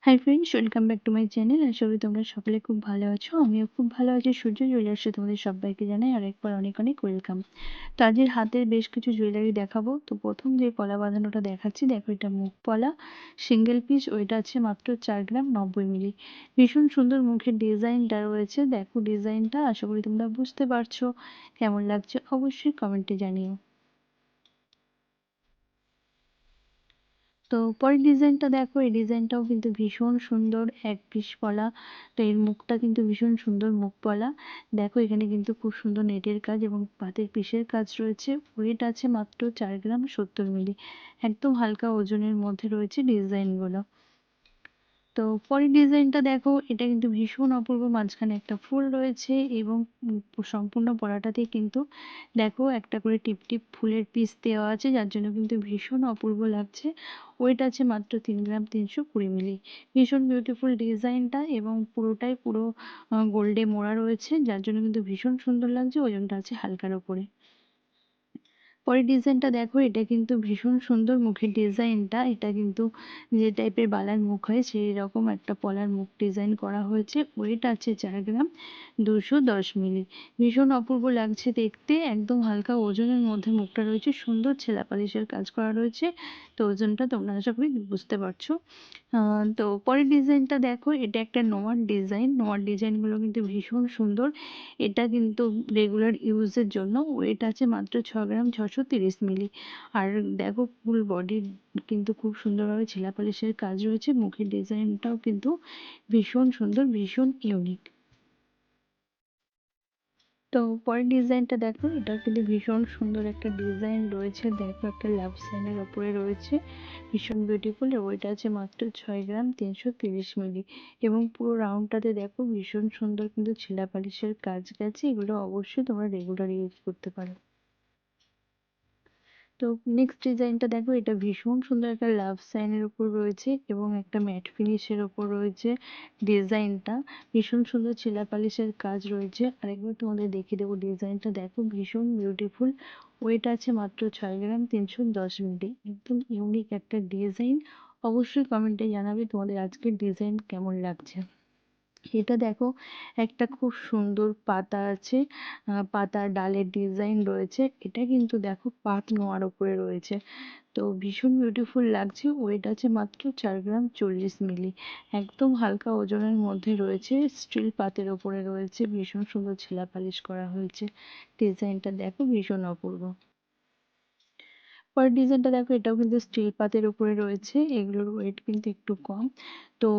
High friends, welcome back to my channel. আশা করি তোমরা সকলে খুব ভালো আছো। আমিও খুব ভালো আছি। সূর্য জুয়েলার্সে তোমাদের সবাইকে জানাই আরেকবার অনেক অনেক ওয়েলকাম। তো আজের হাতের বেশ কিছু জুয়েলারি দেখাবো। তো প্রথম যে পলা বাঁধানোটা দেখাচ্ছি, দেখো এটা মুখ পলা, সিঙ্গেল পিস। ওইটা আছে মাত্র 4 গ্রাম 90 মিলি। ভীষণ সুন্দর মুখের ডিজাইনটা রয়েছে। দেখো ডিজাইনটা, আশা করি তোমরা বুঝতে পারছো। কেমন লাগছে অবশ্যই কমেন্টে জানিও। তো পরের ডিজাইনটা দেখো, এই ডিজাইনটাও কিন্তু ভীষণ সুন্দর, এক পিস পলা। তো এর মুখটা কিন্তু ভীষণ সুন্দর মুখ পলা। দেখো এখানে কিন্তু খুব সুন্দর নেটের কাজ এবং পাতের পিসের কাজ রয়েছে। ওয়েট আছে মাত্র 4 গ্রাম 70 মিলি। একদম হালকা ওজনের মধ্যে রয়েছে ডিজাইনগুলো। তো পরের ডিজাইনটা দেখো, এটা কিন্তু ভীষণ অপূর্ব। মাঝখানে একটা ফুল রয়েছে এবং সম্পূর্ণ পলাটাতেই কিন্তু দেখো একটা করে টিপ টিপ ফুলের পিস দেওয়া আছে, যার জন্য কিন্তু ভীষণ অপূর্ব লাগছে। ওয়েট আছে মাত্র 3 গ্রাম 320 মিলি। ভীষণ বিউটিফুল ডিজাইনটা এবং পুরোটাই পুরো গোল্ডে মোড়া রয়েছে, যার জন্য কিন্তু ভীষণ সুন্দর লাগছে। ওজনটা আছে হালকার ওপরে। পরের ডিজাইনটা দেখো, এটা কিন্তু ভীষণ সুন্দর মুখের ডিজাইনটা। এটা কিন্তু যে টাইপের বালার মুখ হয় সেই রকম একটা পলার মুখ ডিজাইন করা হয়েছে। ওয়েট আছে 4 গ্রাম 210 মিলি। ভীষণ অপূর্ব লাগছে দেখতে। একদম হালকা ওজনের মধ্যে মুখটা রয়েছে। সুন্দর ছেলা পালিশের কাজ করা রয়েছে। তো ওজনটা তোমরা আশা করি বুঝতে পারছো। তো পরের ডিজাইনটা দেখো, এটা একটা নোয়ার ডিজাইন। নোয়ার ডিজাইনগুলো কিন্তু ভীষণ সুন্দর। এটা কিন্তু রেগুলার ইউজের জন্য। ওয়েট আছে মাত্র 6 গ্রাম 630 মিলি। আর দেখো ফুল বডি কিন্তু খুব সুন্দরভাবে ছেলা পালিশের কাজ রয়েছে। মুখের ডিজাইনটাও কিন্তু ভীষণ সুন্দর, ভীষণ ইউনিক। তো পরের ডিজাইনটা দেখো, এটা কিন্তু ভীষণ সুন্দর একটা ডিজাইন রয়েছে। দেখো একটা লাভ সাইনের ওপরে রয়েছে, ভীষণ বিউটিফুল। ওইটা আছে মাত্র 6 গ্রাম 330 মিলি। এবং পুরো রাউন্ডটাতে দেখো ভীষণ সুন্দর কিন্তু ছেলা পালিশের কাজ গেছে। এগুলো অবশ্যই তোমরা রেগুলার ইউজ করতে পারো। তো নেক্সট ডিজাইনটা দেখো, এটা ভীষণ সুন্দর একটা লাভ সাইনের উপর রয়েছে এবং একটা ম্যাট ফিনিশের ওপর রয়েছে ডিজাইনটা। ভীষণ সুন্দর ছেলা পালিশের কাজ রয়েছে। আরেকবার তোমাদের দেখিয়ে দেবো ডিজাইনটা। দেখো ভীষণ বিউটিফুল। ওয়েট আছে মাত্র 6 গ্রাম 310 মিলি। একদম ইউনিক একটা ডিজাইন। অবশ্যই কমেন্টে জানাবে তোমাদের আজকের ডিজাইন কেমন লাগছে। এটা দেখো, একটা খুব সুন্দর পাতা আছে, পাতার ডালের ডিজাইন রয়েছে। এটা কিন্তু দেখো পাত নোয়ার উপরে রয়েছে। তো ভীষণ বিউটিফুল লাগছে। ওয়েট আছে মাত্র 4 গ্রাম 40 মিলি। একদম হালকা ওজনের মধ্যে রয়েছে। স্টিল পাতের ওপরে রয়েছে। ভীষণ সুন্দর ছেলা পালিশ করা হয়েছে। ডিজাইনটা দেখো ভীষণ অপূর্ব। পরের ডিজাইনটা দেখো, এটাও কিন্তু স্টিল পাতের উপরে রয়েছে। এগুলোর ওয়েট কিন্তু একটু কম। তো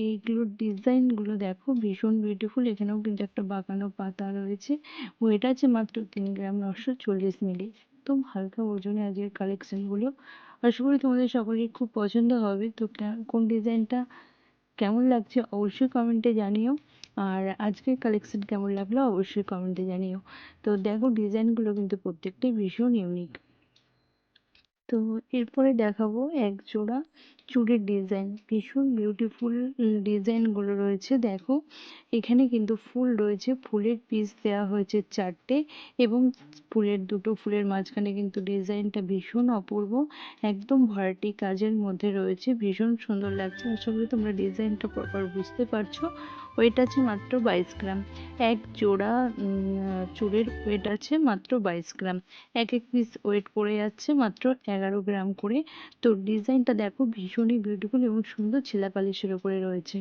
এইগুলোর ডিজাইনগুলো দেখো ভীষণ বিউটিফুল। এখানেও কিন্তু একটা বাঁকানো পাতা রয়েছে। ওয়েট আছে মাত্র 3 গ্রাম 940 মিলি। একদম হালকা ওজনে আজকের কালেকশনগুলো। আশা করি তোমাদের সকলের খুব পছন্দ হবে। তো কোন ডিজাইনটা কেমন লাগছে অবশ্যই কমেন্টে জানিও। আর আজকের কালেকশন কেমন লাগলো অবশ্যই কমেন্টে জানিও। তো দেখো ডিজাইনগুলো কিন্তু প্রত্যেকটাই ভীষণ ইউনিক। তো এরপরে দেখাবো এক জোড়া চুড়ির ডিজাইন। ভীষণ বিউটিফুল ডিজাইনগুলো রয়েছে। দেখো এখানে কিন্তু ফুল রয়েছে, ফুলের পিস দেওয়া হয়েছে 4টে এবং দুটো ফুলের মাঝখানে কিন্তু ডিজাইনটা ভীষণ অপূর্ব। একদম ভরাটি কাজের মধ্যে রয়েছে। ভীষণ সুন্দর লাগছে। আশা করি তোমরা ডিজাইনটা প্রপার বুঝতে পারছো। ওয়েট আছে মাত্র 22 গ্রাম। এক জোড়া চুড়ের ওয়েট আছে মাত্র 22 গ্রাম। এক এক পিস ওয়েট পড়ে যাচ্ছে মাত্র 11 গ্রাম করে। তো ডিজাইনটা দেখো ভীষণই বিউটিফুল এবং সুন্দর ছেলা পালিশের উপরে রয়েছে।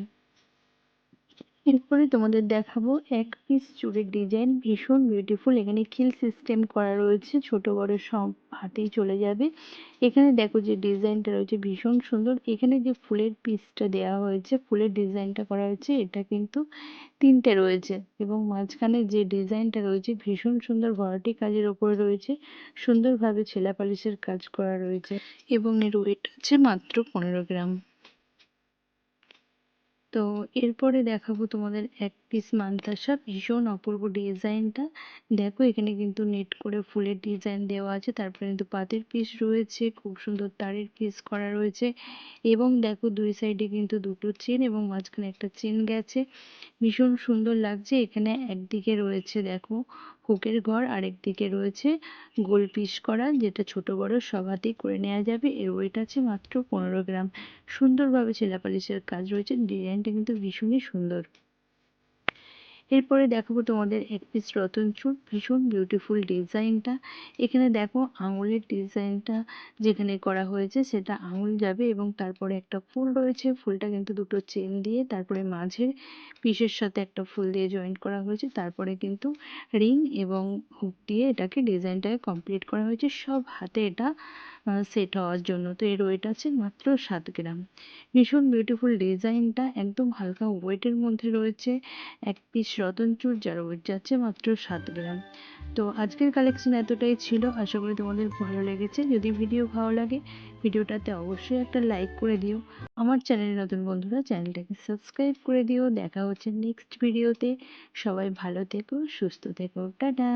এরপরে তোমাদের দেখাবো এক পিস চুড়ির ডিজাইন। ভীষণ বিউটিফুল। এখানে খিল সিস্টেম করা রয়েছে, ছোট বড় সব হাতেই চলে যাবে। এখানে দেখো যে ডিজাইনটা রয়েছে ভীষণ সুন্দর। এখানে যে ফুলের পিসটা দেওয়া হয়েছে, ফুলের ডিজাইনটা করা হয়েছে, এটা কিন্তু 3টে রয়েছে এবং মাঝখানে যে ডিজাইনটা রয়েছে ভীষণ সুন্দর ভরাটি কাজের ওপরে রয়েছে। সুন্দরভাবে ছেলা পালিশের কাজ করা রয়েছে এবং এর ওয়েট আছে মাত্র 15 গ্রাম। তো এরপরে দেখাবো তোমাদের এক পিস মানতাসা, ভীষণ অপূর্ব ডিজাইনটা। দেখো এখানে কিন্তু নেট করে ফুলের ডিজাইন দেওয়া আছে, তারপরে কিন্তু পাতের পিস রয়েছে, খুব সুন্দর তারের পিস করা রয়েছে, এবং দেখো দুই সাইডে কিন্তু দুটো চেন এবং মাঝখানে একটা চেন গেছে, ভীষণ সুন্দর লাগছে। এখানে একদিকে রয়েছে দেখো হুকের ঘর, আরেকদিকে রয়েছে গোল পিস করা, যেটা ছোট বড় সব হাতেই করে নেওয়া যাবে। এর ওয়েট আছে মাত্র 15 গ্রাম। সুন্দরভাবে ছেলাপালিশের কাজ রয়েছে, ডিজাইনটা কিন্তু ভীষণই সুন্দর। এরপরে দেখাবো তোমাদের এক পিস রতন চুল, ভীষণ বিউটিফুল ডিজাইনটা। এখানে দেখো আঙুলের ডিজাইনটা যেখানে করা হয়েছে সেটা আঙুল যাবে, এবং তারপরে একটা ফুল রয়েছে, ফুলটা কিন্তু দুটো চেন দিয়ে তারপরে মাঝের পিসের সাথে একটা ফুল দিয়ে জয়েন্ট করা হয়েছে, তারপরে কিন্তু রিং এবং হুক দিয়ে এটাকে ডিজাইনটাকে কমপ্লিট করা হয়েছে, সব হাতে এটা সেট হওয়ার জন্য। তো এর ওয়েট আছে মাত্র 7 গ্রাম। ভীষণ বিউটিফুল ডিজাইনটা, একদম হালকা ওয়েটের মধ্যে রয়েছে এক পিস রতন চুড়, যার ওয়েট যাচ্ছে মাত্র 7 গ্রাম। তো আজকের কালেকশন এতটাই ছিল, আশা করি তোমাদের ভালো লেগেছে। যদি ভিডিও ভালো লাগে ভিডিওটাতে অবশ্যই একটা লাইক করে দিও। আমার চ্যানেলে নতুন বন্ধুরা চ্যানেলটাকে সাবস্ক্রাইব করে দিও। দেখা হচ্ছে নেক্সট ভিডিওতে। সবাই ভালো থেকো, সুস্থ থেকো, টাটা।